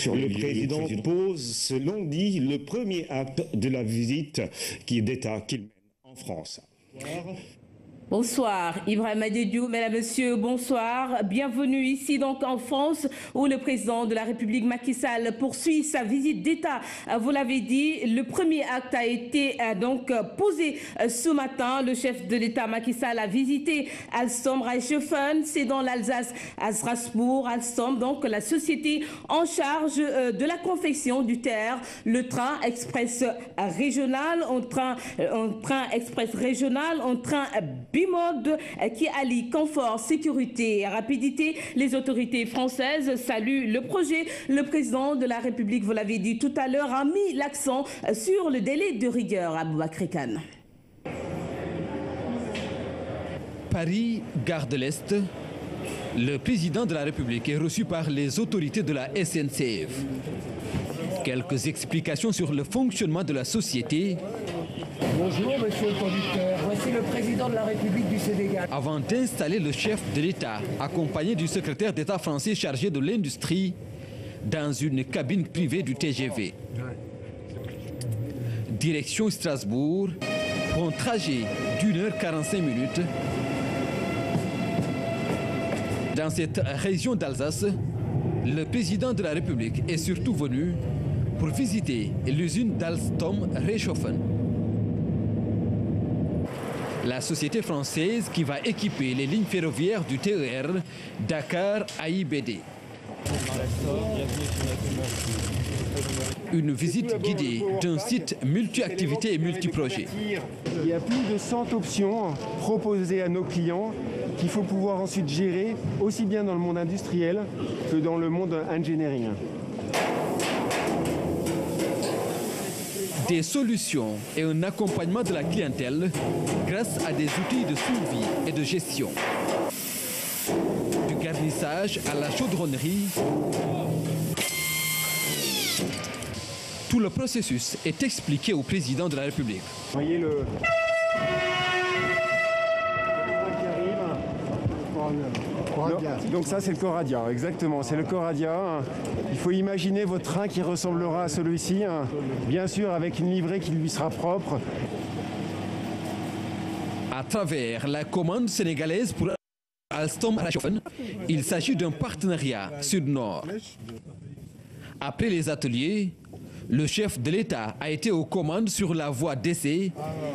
Le président pose ce lundi le premier acte de la visite d'État qu'il mène en France. Bonsoir, Ibrahim Adediou, mesdames, messieurs, bonsoir. Bienvenue ici donc en France où le président de la République Macky Sall poursuit sa visite d'État. Vous l'avez dit, le premier acte a été donc posé ce matin. Le chef de l'État Macky Sall a visité Alstom Reichshoffen, c'est dans l'Alsace à Strasbourg. Alstom, donc la société en charge de la confection du TER, le train express régional, un train express régional, un train bimode qui allie confort, sécurité et rapidité. Les autorités françaises saluent le projet. Le président de la République, vous l'avez dit tout à l'heure, a mis l'accent sur le délai de rigueur à Boubacar Kane. Paris, gare de l'Est. Le président de la République est reçu par les autorités de la SNCF. Quelques explications sur le fonctionnement de la société. Bonjour, monsieur le conducteur. Voici le président de la République du Sénégal. Avant d'installer le chef de l'État, accompagné du secrétaire d'État français chargé de l'industrie, dans une cabine privée du TGV. Direction Strasbourg, pour un trajet d'1h45. Dans cette région d'Alsace, le président de la République est surtout venu pour visiter l'usine d'Alstom Reichshoffen. La société française qui va équiper les lignes ferroviaires du TER Dakar-AIBD. Une visite guidée d'un site multi-activités et multi-projets. Il y a plus de 100 options proposées à nos clients qu'il faut pouvoir ensuite gérer aussi bien dans le monde industriel que dans le monde engineering. Des solutions et un accompagnement de la clientèle grâce à des outils de suivi et de gestion. Du garnissage à la chaudronnerie. Tout le processus est expliqué au président de la République. Vous voyez le qui arrive. Donc ça c'est le Coradia, exactement, c'est le Coradia. Il faut imaginer votre train qui ressemblera à celui-ci, bien sûr avec une livrée qui lui sera propre. À travers la commande sénégalaise pour Alstom Reichshoffen, il s'agit d'un partenariat sud-nord. Après les ateliers, le chef de l'État a été aux commandes sur la voie d'essai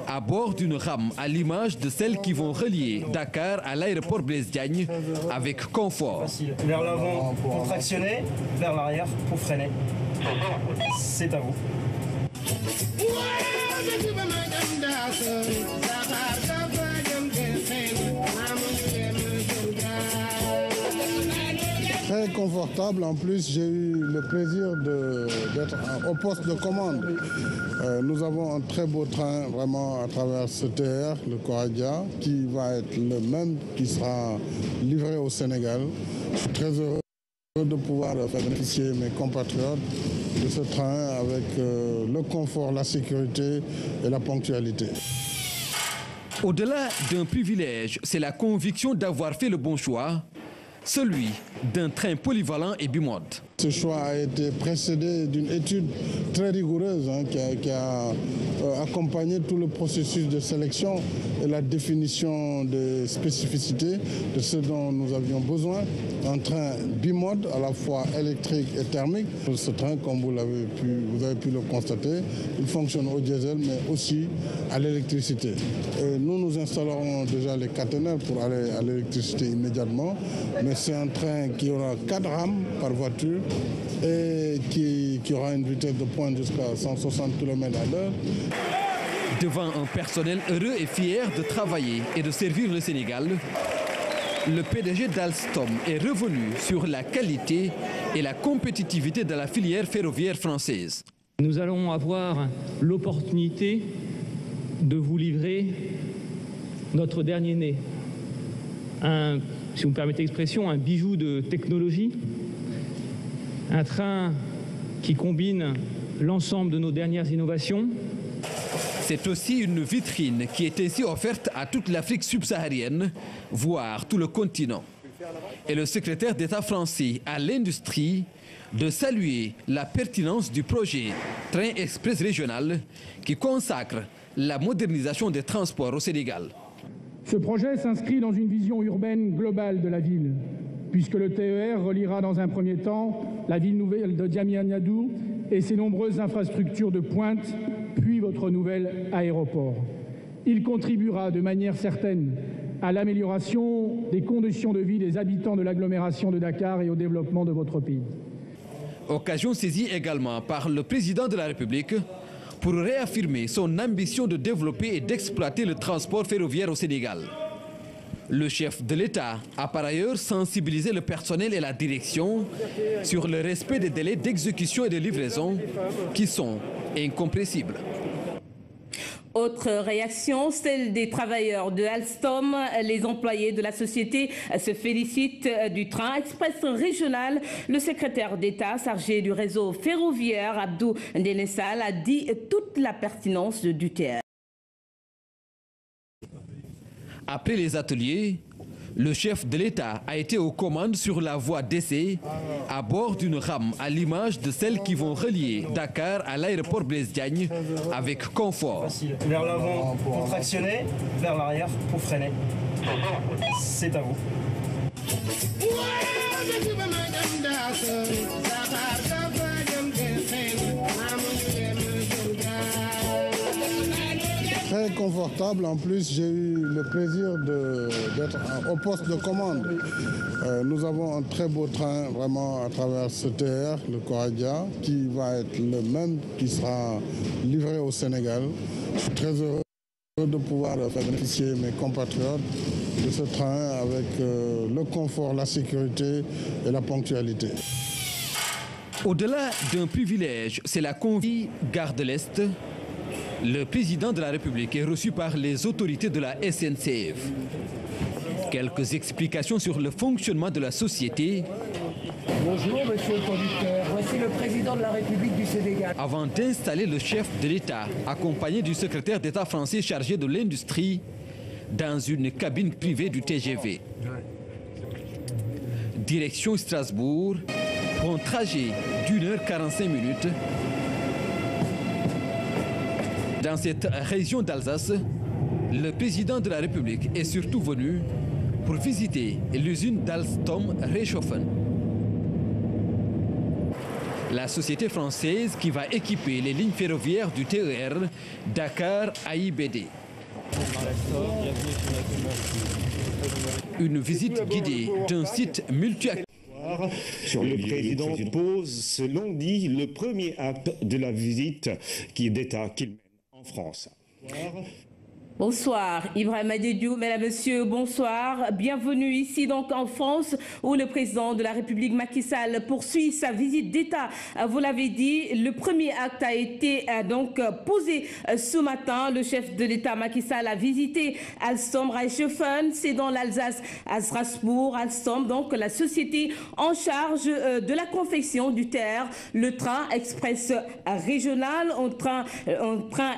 à bord d'une rame à l'image de celles qui vont relier Dakar à l'aéroport Blaise Diagne avec confort. Vers l'avant pour tractionner, vers l'arrière pour freiner. C'est à vous. Très confortable. En plus, j'ai eu le plaisir d'être au poste de commande. Nous avons un très beau train vraiment à travers ce TER, le Coradia, qui va être le même qui sera livré au Sénégal. Je suis très heureux de pouvoir faire bénéficier mes compatriotes de ce train avec le confort, la sécurité et la ponctualité. Au-delà d'un privilège, c'est la conviction d'avoir fait le bon choix, celui d'un train polyvalent et bimode. Ce choix a été précédé d'une étude très rigoureuse qui a accompagné tout le processus de sélection et la définition des spécificités de ce dont nous avions besoin. Un train bimode, à la fois électrique et thermique. Ce train, comme vous avez pu le constater, il fonctionne au diesel mais aussi à l'électricité. Nous installerons déjà les caténaires pour aller à l'électricité immédiatement, mais c'est un train qui aura 4 rames par voiture et qui aura une vitesse de pointe jusqu'à 160 km/h. Devant un personnel heureux et fier de travailler et de servir le Sénégal, le PDG d'Alstom est revenu sur la qualité et la compétitivité de la filière ferroviaire française. Nous allons avoir l'opportunité de vous livrer notre dernier né. Si vous me permettez l'expression, un bijou de technologie. Un train qui combine l'ensemble de nos dernières innovations. C'est aussi une vitrine qui est ainsi offerte à toute l'Afrique subsaharienne, voire tout le continent. et le secrétaire d'État français à l'industrie de saluer la pertinence du projet Train Express Régional qui consacre la modernisation des transports au Sénégal. Ce projet s'inscrit dans une vision urbaine globale de la ville, puisque le TER reliera dans un premier temps la ville nouvelle de Diamniadio et ses nombreuses infrastructures de pointe, puis votre nouvel aéroport. Il contribuera de manière certaine à l'amélioration des conditions de vie des habitants de l'agglomération de Dakar et au développement de votre pays. Occasion saisie également par le président de la République pour réaffirmer son ambition de développer et d'exploiter le transport ferroviaire au Sénégal. Le chef de l'État a par ailleurs sensibilisé le personnel et la direction sur le respect des délais d'exécution et de livraison qui sont incompressibles. Autre réaction, celle des travailleurs de Alstom. Les employés de la société se félicitent du train express régional. Le secrétaire d'État chargé du réseau ferroviaire, Abdou Ndénessal, a dit toute la pertinence du TER. Après les ateliers, le chef de l'État a été aux commandes sur la voie d'essai à bord d'une rame à l'image de celles qui vont relier Dakar à l'aéroport Blaise Diagne avec confort. Vers l'avant pour tractionner, vers l'arrière pour freiner. C'est à vous. Très confortable. En plus, j'ai eu le plaisir d'être au poste de commande. Nous avons un très beau train vraiment à travers ce TER, le Coradia, qui va être le même qui sera livré au Sénégal. Je suis très heureux de pouvoir faire bénéficier mes compatriotes de ce train avec le confort, la sécurité et la ponctualité. Au-delà d'un privilège, c'est la convie Gare de l'Est. Le président de la République est reçu par les autorités de la SNCF. Quelques explications sur le fonctionnement de la société. Bonjour, monsieur le conducteur. Voici le président de la République du Sénégal. Avant d'installer le chef de l'État, accompagné du secrétaire d'État français chargé de l'industrie, dans une cabine privée du TGV. Direction Strasbourg, pour un trajet d'1h45. Dans cette région d'Alsace, le président de la République est surtout venu pour visiter l'usine d'Alstom Reichshofen. La société française qui va équiper les lignes ferroviaires du TER Dakar-AIBD. Une visite guidée d'un site multi-acteurs. Le président pose ce lundi le premier acte de la visite d'État qu'il mène en France. Bonsoir, Ibrahim Adediou, mesdames, messieurs, bonsoir. Bienvenue ici donc en France où le président de la République Macky Sall poursuit sa visite d'État. Vous l'avez dit, le premier acte a été donc posé ce matin. Le chef de l'État Macky Sall a visité Alstom Reichshofen, c'est dans l'Alsace à Strasbourg. Alstom, donc la société en charge de la confection du TER, le train express régional, un train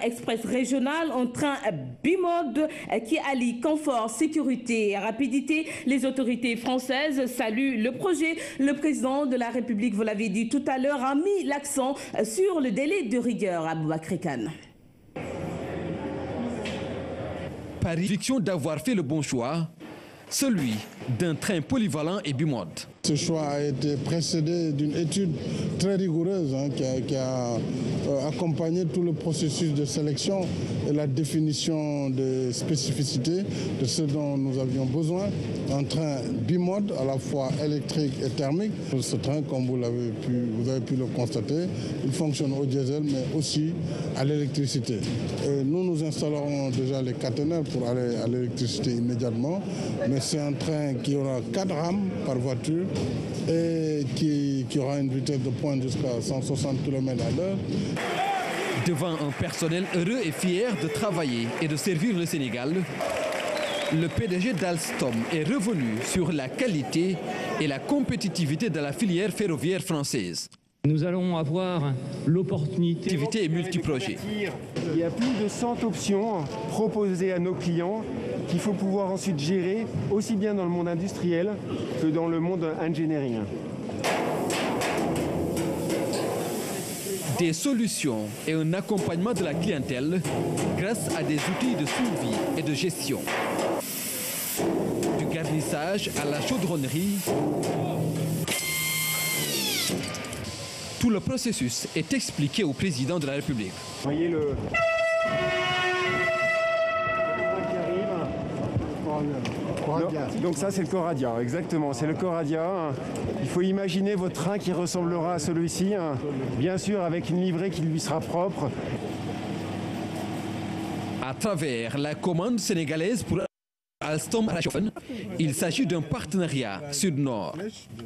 express régional, un train bimode qui allie confort, sécurité et rapidité. Les autorités françaises saluent le projet. Le président de la République, vous l'avez dit tout à l'heure, a mis l'accent sur le délai de rigueur à Aboubakry Kane. Par conviction d'avoir fait le bon choix, celui d'un train polyvalent et bimode. Ce choix a été précédé d'une étude très rigoureuse qui a accompagné tout le processus de sélection et la définition des spécificités de ce dont nous avions besoin. Un train bimode, à la fois électrique et thermique. Ce train, comme vous avez pu le constater, il fonctionne au diesel mais aussi à l'électricité. Nous installerons déjà les caténaires pour aller à l'électricité immédiatement, mais c'est un train qui aura 4 rames par voiture et qui aura une vitesse de pointe jusqu'à 160 km à l'heure. Devant un personnel heureux et fier de travailler et de servir le Sénégal, le PDG d'Alstom est revenu sur la qualité et la compétitivité de la filière ferroviaire française. Nous allons avoir l'opportunité Activité multiprojet. Il y a plus de 100 options proposées à nos clients qu'il faut pouvoir ensuite gérer aussi bien dans le monde industriel que dans le monde engineering. Des solutions et un accompagnement de la clientèle grâce à des outils de suivi et de gestion. Du garnissage à la chaudronnerie, tout le processus est expliqué au président de la République. Vous voyez le qui arrive. Donc ça c'est le Coradia, exactement, c'est le Coradia. Il faut imaginer votre train qui ressemblera à celui-ci, bien sûr avec une livrée qui lui sera propre. À travers la commande sénégalaise pour Alstom Reichshofen, il s'agit d'un partenariat sud-nord.